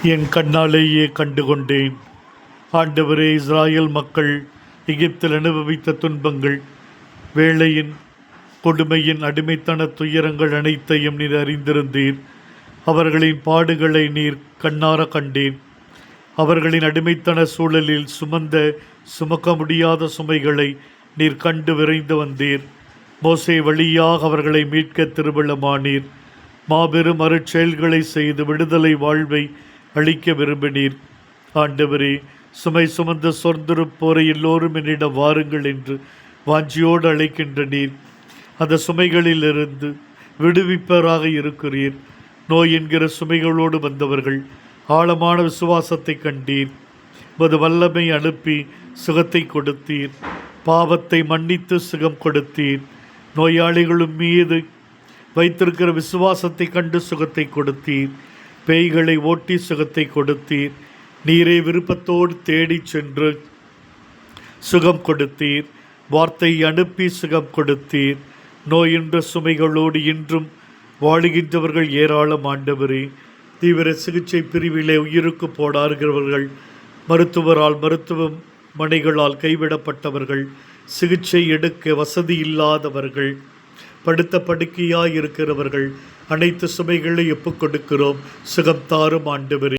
என் கண்ணாலேயே கண்டுகொண்டேன். ஆண்டவரே, இஸ்ராயல் மக்கள் எகிப்தில் அனுபவித்த துன்பங்கள், வேளையின் கொடுமையின் அடிமைத்தன துயரங்கள் அனைத்தையும் நீர் அறிந்திருந்தீர். அவர்களின் பாடுகளை நீர் கண்ணார கண்டேன். அவர்களின் அடிமைத்தன சூழலில் சுமக்க முடியாத சுமைகளை நீர் கண்டு விரைந்து வந்தீர். மோசே வழியாக அவர்களை மீட்க திருவிழமானீர். மாபெரும் அருட்செயல்களை செய்து விடுதலை வாழ்வை அளிக்க விரும்பினீர். ஆண்டவரே, சுமை சுமந்து சொர்ந்திருப்போரை எல்லோரும் என்னிடம் வாருங்கள் என்று வாஞ்சியோடு அழைக்கின்ற நீர் அந்த சுமைகளிலிருந்து விடுவிப்பவராக இருக்கிறீர். நோய் என்கிற சுமைகளோடு வந்தவர்கள் ஆழமான விசுவாசத்தை கண்டீர். உமது வல்லமை அனுப்பி சுகத்தை கொடுத்தீர். பாவத்தை மன்னித்து சுகம் கொடுத்தீர். நோயாளிகளும் மீது வைத்திருக்கிற விசுவாசத்தை கண்டு சுகத்தை கொடுத்தீர். பேய்களை ஓட்டி சுகத்தை கொடுத்தீர். நீரை விருப்பத்தோடு தேடிச் சென்று சுகம் கொடுத்தீர். வார்த்தை அனுப்பி சுகம் கொடுத்தீர். நோயின்ற சுமைகளோடு இன்றும் வாழுகின்றவர்கள் ஏராளம். ஆண்டவரே, தீவிர சிகிச்சை பிரிவிலே உயிருக்கு போடாறுகிறவர்கள், மருத்துவமனைகளால் கைவிடப்பட்டவர்கள், சிகிச்சை எடுக்க வசதி இல்லாதவர்கள், படுத்த படுக்கையாய் இருக்கிறவர்கள், அனைத்து சுமைகளை ஒப்புக் கொடுக்கிறோம். சுகம் தாரும் ஆண்டவரே.